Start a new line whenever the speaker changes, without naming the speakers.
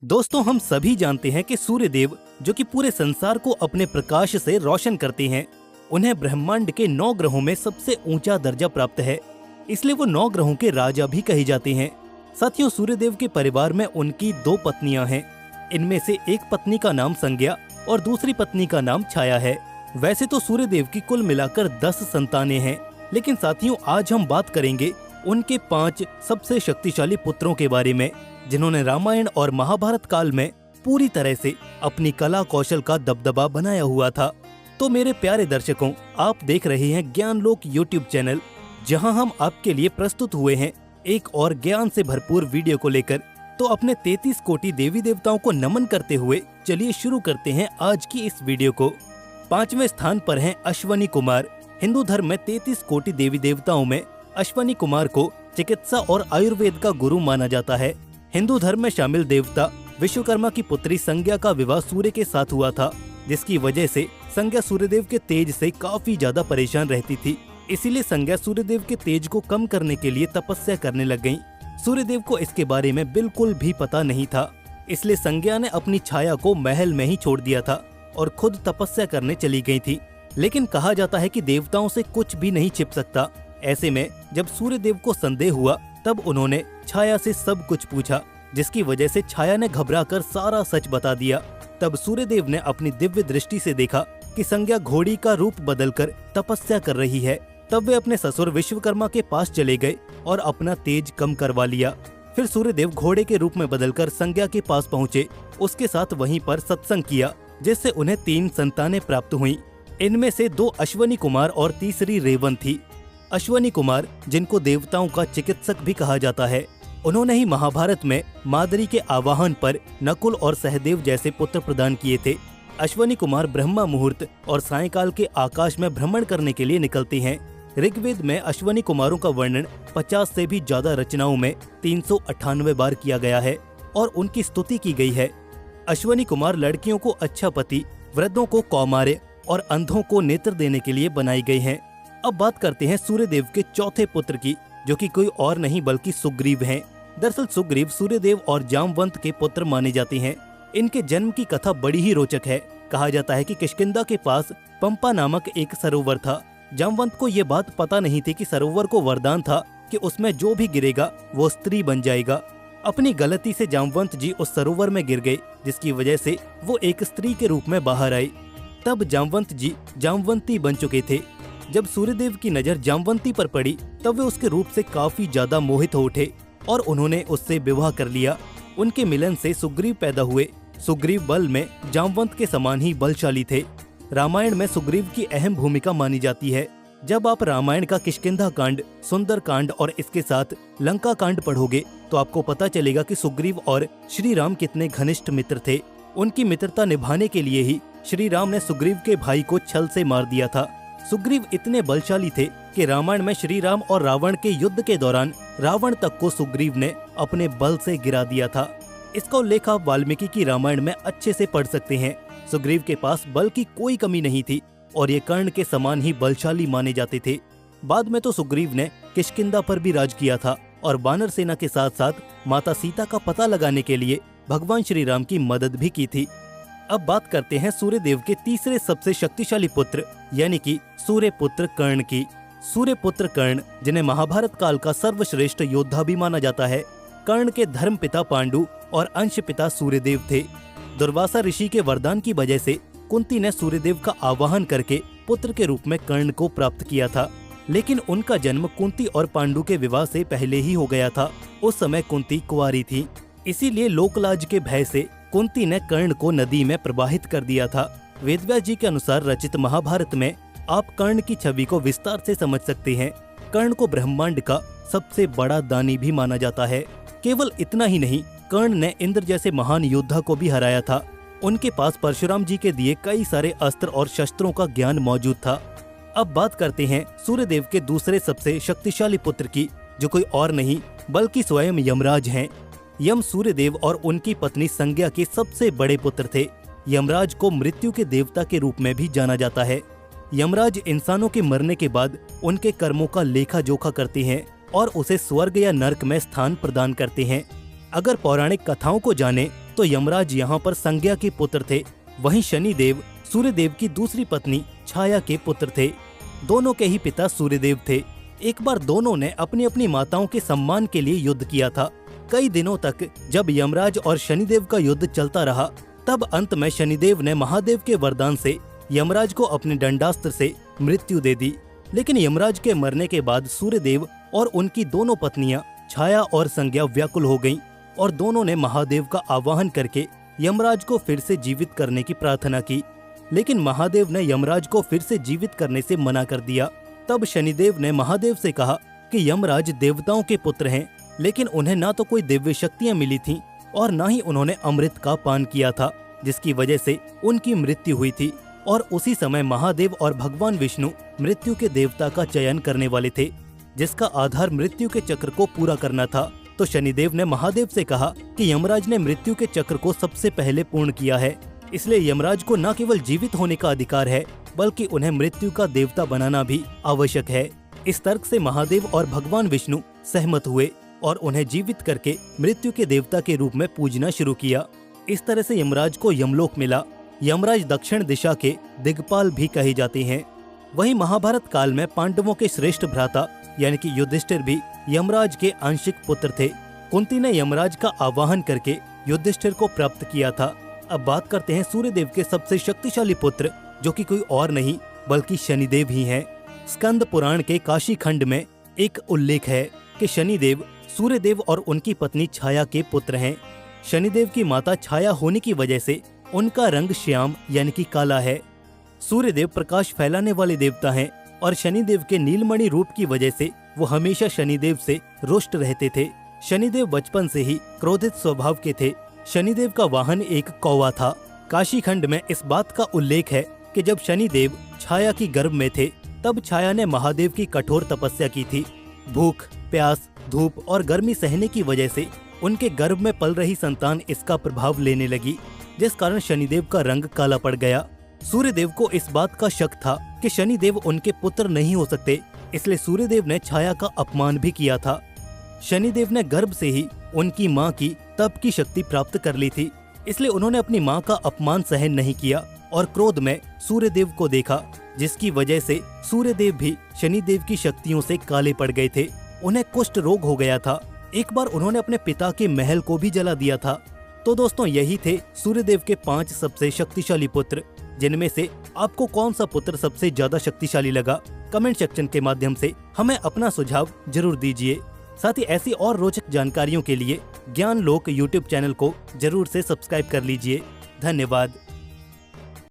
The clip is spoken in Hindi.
दोस्तों, हम सभी जानते हैं कि सूर्य देव जो कि पूरे संसार को अपने प्रकाश से रोशन करते हैं, उन्हें ब्रह्मांड के 9 ग्रहों में सबसे ऊंचा दर्जा प्राप्त है। इसलिए वो 9 ग्रहों के राजा भी कहे जाते हैं। साथियों, सूर्यदेव के परिवार में उनकी 2 पत्नियां हैं। इनमें से एक पत्नी का नाम संज्ञा और दूसरी पत्नी का नाम छाया है। वैसे तो सूर्यदेव की कुल मिलाकर 10 संतानें हैं, लेकिन साथियों आज हम बात करेंगे उनके 5 सबसे शक्तिशाली पुत्रों के बारे में, जिन्होंने रामायण और महाभारत काल में पूरी तरह से अपनी कला कौशल का दबदबा बनाया हुआ था। तो मेरे प्यारे दर्शकों, आप देख रहे हैं ज्ञानलोक यूट्यूब चैनल, जहां हम आपके लिए प्रस्तुत हुए हैं एक और ज्ञान से भरपूर वीडियो को लेकर। तो अपने 33 कोटि देवी देवताओं को नमन करते हुए चलिए शुरू करते हैं आज की इस वीडियो को। 5वें स्थान पर हैं अश्वनी कुमार। हिंदू धर्म में 33 कोटि देवी देवताओं में अश्वनी कुमार को चिकित्सा और आयुर्वेद का गुरु माना जाता है। हिंदू धर्म में शामिल देवता विश्वकर्मा की पुत्री संज्ञा का विवाह सूर्य के साथ हुआ था, जिसकी वजह से संज्ञा सूर्यदेव के तेज से काफी ज्यादा परेशान रहती थी। इसीलिए संज्ञा सूर्यदेव के तेज को कम करने के लिए तपस्या करने लग गईं। सूर्यदेव को इसके बारे में बिल्कुल भी पता नहीं था, इसलिए संज्ञा ने अपनी छाया को महल में ही छोड़ दिया था और खुद तपस्या करने चली गई थी। लेकिन कहा जाता है कि देवताओं से कुछ भी नहीं छिप सकता। ऐसे में जब सूर्यदेव को संदेह हुआ, तब उन्होंने छाया से सब कुछ पूछा, जिसकी वजह से छाया ने घबराकर सारा सच बता दिया। तब सूर्यदेव ने अपनी दिव्य दृष्टि से देखा कि संज्ञा घोड़ी का रूप बदलकर तपस्या कर रही है। तब वे अपने ससुर विश्वकर्मा के पास चले गए और अपना तेज कम करवा लिया। फिर सूर्यदेव घोड़े के रूप में बदलकर संज्ञा के पास पहुँचे। उसके साथ वहीं पर सत्संग किया, जिससे उन्हें 3 संतानें प्राप्त हुई। इनमें से 2 अश्वनी कुमार और तीसरी रेवन थी। अश्वनी कुमार, जिनको देवताओं का चिकित्सक भी कहा जाता है, उन्होंने ही महाभारत में माद्री के आवाहन पर नकुल और सहदेव जैसे पुत्र प्रदान किए थे। अश्वनी कुमार ब्रह्मा मुहूर्त और सायंकाल के आकाश में भ्रमण करने के लिए निकलते हैं। ऋग्वेद में अश्वनी कुमारों का वर्णन 50 से भी ज्यादा रचनाओं में 398 बार किया गया है और उनकी स्तुति की गई है। अश्वनी कुमार लड़कियों को अच्छा पति, वृद्धों को कौमार्य और अंधों को नेत्र देने के लिए बनाई गई हैं। अब बात करते हैं सूर्यदेव के चौथे पुत्र की, जो कि कोई और नहीं बल्कि सुग्रीव हैं। दरअसल सुग्रीव सूर्यदेव और जामवंत के पुत्र माने जाते हैं। इनके जन्म की कथा बड़ी ही रोचक है। कहा जाता है कि किष्किंधा के पास पंपा नामक एक सरोवर था। जामवंत को ये बात पता नहीं थी कि सरोवर को वरदान था कि उसमें जो भी गिरेगा वो स्त्री बन जाएगा। अपनी गलती से जामवंत जी उस सरोवर में गिर गए, जिसकी वजह से वो एक स्त्री के रूप में बाहर आए। तब जामवंत जी जामवंती बन चुके थे। जब सूर्यदेव की नजर जामवंती पर पड़ी, तब वे उसके रूप से काफी ज्यादा मोहित हो उठे और उन्होंने उससे विवाह कर लिया। उनके मिलन से सुग्रीव पैदा हुए। सुग्रीव बल में जामवंत के समान ही बलशाली थे। रामायण में सुग्रीव की अहम भूमिका मानी जाती है। जब आप रामायण का किष्किंधा कांड, सुंदर कांड और इसके साथ लंका कांड पढ़ोगे, तो आपको पता चलेगा कि सुग्रीव और श्री राम कितने घनिष्ठ मित्र थे। उनकी मित्रता निभाने के लिए ही श्री राम ने सुग्रीव के भाई को छल से मार दिया था। सुग्रीव इतने बलशाली थे कि रामायण में श्री राम और रावण के युद्ध के दौरान रावण तक को सुग्रीव ने अपने बल से गिरा दिया था। इसका उल्लेख आप वाल्मीकि की रामायण में अच्छे से पढ़ सकते हैं। सुग्रीव के पास बल की कोई कमी नहीं थी और ये कर्ण के समान ही बलशाली माने जाते थे। बाद में तो सुग्रीव ने किष्किंधा पर भी राज किया था और वानर सेना के साथ साथ माता सीता का पता लगाने के लिए भगवान श्री राम की मदद भी की थी। अब बात करते हैं सूर्यदेव के तीसरे सबसे शक्तिशाली पुत्र यानी कि सूर्यपुत्र कर्ण की। सूर्यपुत्र कर्ण, जिन्हें महाभारत काल का सर्वश्रेष्ठ योद्धा भी माना जाता है। कर्ण के धर्म पिता पांडु और अंश पिता सूर्यदेव थे। दुर्वासा ऋषि के वरदान की वजह से कुंती ने सूर्यदेव का आवाहन करके पुत्र के रूप में कर्ण को प्राप्त किया था। लेकिन उनका जन्म कुंती और पांडु के विवाह से पहले ही हो गया था। उस समय कुंती कुंवारी थी, इसीलिए लोकलाज के भय से कुंती ने कर्ण को नदी में प्रवाहित कर दिया था। वेदव्यास जी के अनुसार रचित महाभारत में आप कर्ण की छवि को विस्तार से समझ सकते हैं। कर्ण को ब्रह्मांड का सबसे बड़ा दानी भी माना जाता है। केवल इतना ही नहीं, कर्ण ने इंद्र जैसे महान योद्धा को भी हराया था। उनके पास परशुराम जी के दिए कई सारे अस्त्र और शस्त्रों का ज्ञान मौजूद था। अब बात करते हैं सूर्यदेव के दूसरे सबसे शक्तिशाली पुत्र की, जो कोई और नहीं बल्कि स्वयं यमराज हैं। यम सूर्यदेव और उनकी पत्नी संज्ञा के सबसे बड़े पुत्र थे। यमराज को मृत्यु के देवता के रूप में भी जाना जाता है। यमराज इंसानों के मरने के बाद उनके कर्मों का लेखा जोखा करते हैं और उसे स्वर्ग या नर्क में स्थान प्रदान करते हैं। अगर पौराणिक कथाओं को जाने तो यमराज यहाँ पर संज्ञा के पुत्र थे। वहीं शनिदेव सूर्यदेव की दूसरी पत्नी छाया के पुत्र थे। दोनों के ही पिता सूर्यदेव थे। एक बार दोनों ने अपनी अपनी माताओं के सम्मान के लिए युद्ध किया था। कई दिनों तक जब यमराज और शनिदेव का युद्ध चलता रहा, तब अंत में शनिदेव ने महादेव के वरदान से यमराज को अपने दंडास्त्र से मृत्यु दे दी। लेकिन यमराज के मरने के बाद सूर्यदेव और उनकी दोनों पत्नियां छाया और संज्ञा व्याकुल हो गईं और दोनों ने महादेव का आवाहन करके यमराज को फिर से जीवित करने की प्रार्थना की। लेकिन महादेव ने यमराज को फिर से जीवित करने से मना कर दिया। तब शनिदेव ने महादेव से कहा कि यमराज देवताओं के पुत्र हैं, लेकिन उन्हें ना तो कोई दिव्य शक्तियां मिली थीं और ना ही उन्होंने अमृत का पान किया था, जिसकी वजह से उनकी मृत्यु हुई थी। और उसी समय महादेव और भगवान विष्णु मृत्यु के देवता का चयन करने वाले थे, जिसका आधार मृत्यु के चक्र को पूरा करना था। तो शनिदेव ने महादेव से कहा कि यमराज ने मृत्यु के चक्र को सबसे पहले पूर्ण किया है, इसलिए यमराज को न केवल जीवित होने का अधिकार है, बल्कि उन्हें मृत्यु का देवता बनाना भी आवश्यक है। इस तर्क से महादेव और भगवान विष्णु सहमत हुए और उन्हें जीवित करके मृत्यु के देवता के रूप में पूजना शुरू किया। इस तरह से यमराज को यमलोक मिला। यमराज दक्षिण दिशा के दिग्पाल भी कहे जाते हैं। वहीं महाभारत काल में पांडवों के श्रेष्ठ भ्राता यानी कि युधिष्ठिर भी यमराज के आंशिक पुत्र थे। कुंती ने यमराज का आवाहन करके युधिष्ठिर को प्राप्त किया था। अब बात करते हैं सूर्यदेव के सबसे शक्तिशाली पुत्र, जो कि कोई और नहीं बल्कि शनिदेव ही हैं। स्कंद पुराण के काशी खंड में एक उल्लेख है कि शनिदेव सूर्यदेव और उनकी पत्नी छाया के पुत्र हैं। शनिदेव की माता छाया होने की वजह से उनका रंग श्याम यानी कि काला है। सूर्यदेव प्रकाश फैलाने वाले देवता हैं और शनिदेव के नीलमणि रूप की वजह से वो हमेशा शनिदेव से रुष्ट रहते थे। शनिदेव बचपन से ही क्रोधित स्वभाव के थे। शनिदेव का वाहन एक कौवा था। काशी खंड में इस बात का उल्लेख है कि जब शनिदेव छाया की गर्भ में थे, तब छाया ने महादेव की कठोर तपस्या की थी। भूख, प्यास, धूप और गर्मी सहने की वजह से उनके गर्भ में पल रही संतान इसका प्रभाव लेने लगी, जिस कारण शनिदेव का रंग काला पड़ गया। सूर्यदेव को इस बात का शक था कि शनिदेव उनके पुत्र नहीं हो सकते, इसलिए सूर्यदेव ने छाया का अपमान भी किया था। शनिदेव ने गर्भ से ही उनकी मां की तप की शक्ति प्राप्त कर ली थी, इसलिए उन्होंने अपनी मां का अपमान सहन नहीं किया और क्रोध में सूर्यदेव को देखा, जिसकी वजह से सूर्यदेव भी शनिदेव की शक्तियों से काले पड़ गए थे। उन्हें कुष्ठ रोग हो गया था। एक बार उन्होंने अपने पिता के महल को भी जला दिया था। तो दोस्तों, यही थे सूर्यदेव के 5 सबसे शक्तिशाली पुत्र, जिनमें से आपको कौन सा पुत्र सबसे ज्यादा शक्तिशाली लगा? कमेंट सेक्शन के माध्यम से हमें अपना सुझाव जरूर दीजिए। साथ ही ऐसी और रोचक जानकारियों के लिए ज्ञान लोक यूट्यूब चैनल को जरूर से सब्सक्राइब कर लीजिए। धन्यवाद।